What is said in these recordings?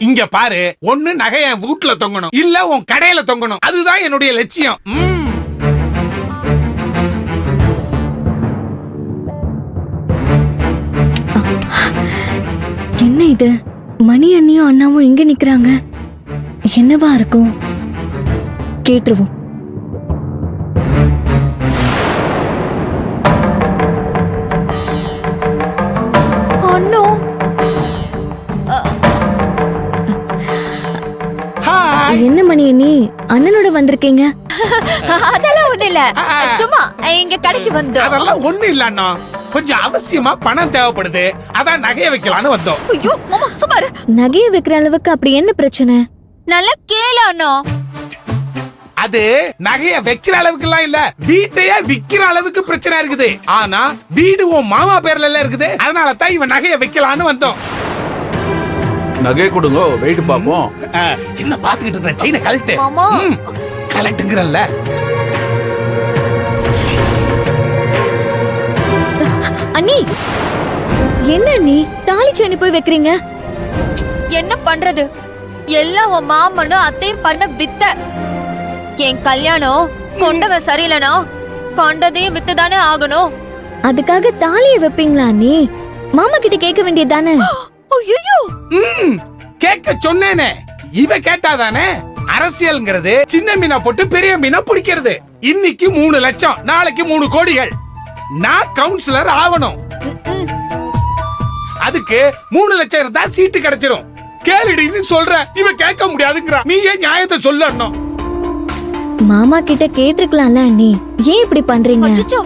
இங்க பாரு, ஒண்ணு நகை என் வீட்டுல தொங்கணும், இல்ல உன் கடையில தொங்கணும். அதுதான் என்னுடைய லட்சியம். என்ன இது? மணி அண்ணியும் அண்ணாவும் இங்க நிக்கிறாங்க. என்னவா இருக்கும்? கேட்டுருவோம். அண்ணோ, என்ன மணி அண்ணி அண்ணனோட வந்திருக்கீங்க? அதெல்லாம் ஒண்ணு இல்ல, சும்மா இங்க கடைக்கு வந்தோம். அதெல்லாம் ஒண்ணு இல்ல அண்ணா, கொஞ்சம் அவசியமா பணம் தேவைப்படுது, அதான் நகைய வைக்கலான்னு வந்தோம். ஐயோ மாமா சுமாரு. நகைய வைக்கிற அளவுக்கு அப்படி என்ன பிரச்சனை? நல்லா கேளு அண்ணா. அது நகைய வைக்கிற அளவுக்கு எல்லாம் இல்ல, வீட்டையே விக்கிற அளவுக்கு பிரச்சனை இருக்குது. ஆனா வீடு உன் மாமா பேர்ல எல்லாம் இருக்குது, அதனால தான் இவன் நகைய வைக்கலான்னு வந்தோம். நகை கொடுங்க, வெயிட் பாப்போம். என்ன பாத்துக்கிட்டு இருக்க? செயினை கழட்டு. மாமா. கலட்டுங்கிறல்ல. அண்ணி, என்ன அண்ணி தாலி செயின் போய் வைக்கிறீங்க? என்ன பண்றது, எல்லாம் உன் மாமனும் அத்தையும் பண்ண வித்த. என் கல்யாணம் கொண்டவ சரியில்லைனா கொண்டதையும் வித்துதானே ஆகணும். அதுக்காக தாலியை வைப்பீங்களா அண்ணி? மாமா கிட்ட கேட்க வேண்டியதானே? ஐயோ, கேட்க சொன்னேனே, இவ கேட்டாதானே. அரசியல்ங்கிறது சின்ன மீனா போட்டு பெரிய மீனா பிடிக்கிறது. இன்னைக்கு 3 லட்சம், நாளைக்கு 3 கோடிகள். நான் கவுன்சிலர் ஆகணும். அதுக்கு 3 லட்சம் இருந்தா சீட்டு கிடைச்சிரும். கேளுடின்னு சொல்றேன், இவ கேட்க முடியாதுங்கறா. நீ ஏன் நியாயத்தை சொல்லணும்? மாமா கிட்ட கேட்டிருக்கலாம்ல அண்ணி, ஏன் இப்படி பண்றீங்க? அச்சச்சோ,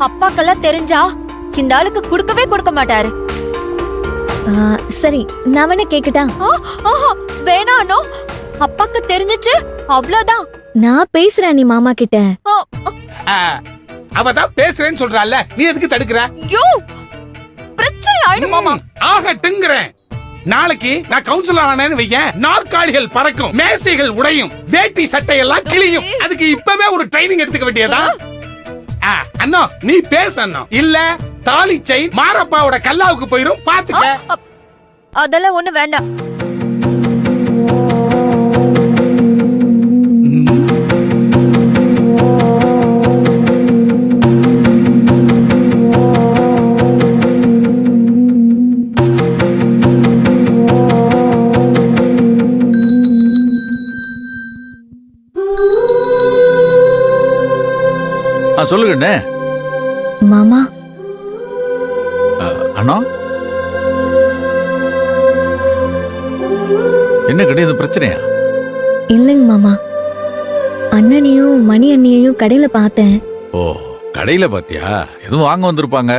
அப்பாக்கெல்லாம் தெரிஞ்சா இந்த ஆளுக்கு கொடுக்கவே கொடுக்க மாட்டாரு. சரி, நான் வேணா கேக்கட்டா? வேணா அண்ணா, அப்பாக்கு தெரிஞ்சிச்சு அவ்வளவுதான். நான் பேசுறேன் அண்ணி மாமா கிட்ட. அவதான் பேசுறேன்னு சொல்றால, நீ எதுக்கு தடுக்கிற? ஐயோ, பிரச்சனை ஆயிடும் மாமா. ஆகட்டுங்கிறேன். நாளைக்கு நான் கவுன்சிலர் ஆனேன்னு வையேன், நாற்காலிகள் பறக்கும், மேசைகள் உடையும், வேட்டி சட்டையெல்லாம் கிழியும். அதுக்கு இப்பவே ஒரு ட்ரைனிங் எடுத்துக்க வேண்டியதா? அண்ணா நீ பேச அண்ணா, இல்ல தாலி செயின் மாரப்பாவோட கல்லாவுக்கு போயிரும், பாத்துக்க. அதெல்லாம் ஒண்ணு வேண்டாம். சொல்லுங்க மாமா. அண்ணா, என்ன கிடையாது பிரச்சனையா? இல்லைங்க மாமா, அண்ணனையும் மணி அண்ணியையும் கடையில பார்த்தேன். ஓ, கடையில பாத்தியா? எதுவும் வாங்க வந்திருப்பாங்க.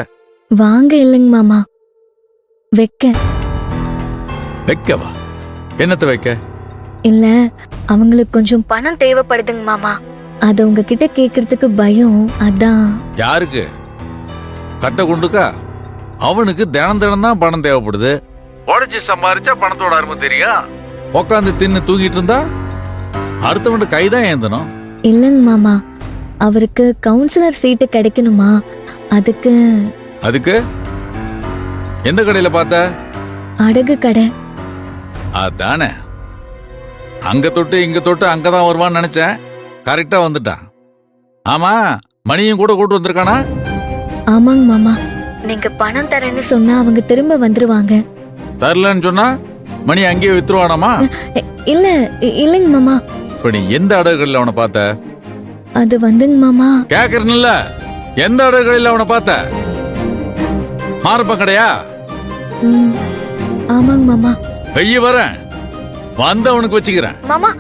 வாங்க இல்லைங்க மாமா, வைக்க. வைக்கவா? என்னத்தை வைக்க? இல்ல, அவங்களுக்கு கொஞ்சம் பணம் தேவைப்படுதுங்க மாமா. அது உங்ககிட்ட கேக்குறதுக்கு பயம், அதான். யாருக்கு? கட்ட குண்டுக்கா? அவனுக்கு தினம் தினம் தான் பணம் தேவைப்படுது. உழைச்சி சம்பாரிச்சா பணத்தோட அருமை தெரியும். உக்காந்து தின்னு தூங்கிட்டு இருந்தா அடுத்தவன் கைதான் ஏந்தணும். இல்லைங்க மாமா, அவருக்கு கவுன்சிலர் சீட்டு கிடைக்கணுமா, அதுக்கு. அதுக்கு எந்த கடையில பார்த்த? அடகு கடை. அதானே, அங்க தொட்டு இங்க தொட்டு அங்கதான் வருவான்னு நினைச்சேன். கரெக்டா வந்துட்டான். ஆமா, மணியும் கூட கூட்டு வந்திருக்கானா? ஆமாங்க மாமா, நீங்க பணம் தரேன்னு சொன்னா அவங்க திரும்ப வந்துருவாங்க. தரலன்னு சொன்னா மணி அங்கேயே வித்துருவானாமா? இல்ல இல்லைங்க மாமா. இப்ப நீ எந்த அடகுகளில் அவனை பார்த்த? அது வந்துங்க மாமா. கேக்குறேன்ல, எந்த அடகுகளில் அவனை பார்த்த? மாரப்ப கடையா? ஆமாங்க மாமா. வெய்ய வரேன், வந்தவனுக்கு வச்சுக்கிறேன் மாமா.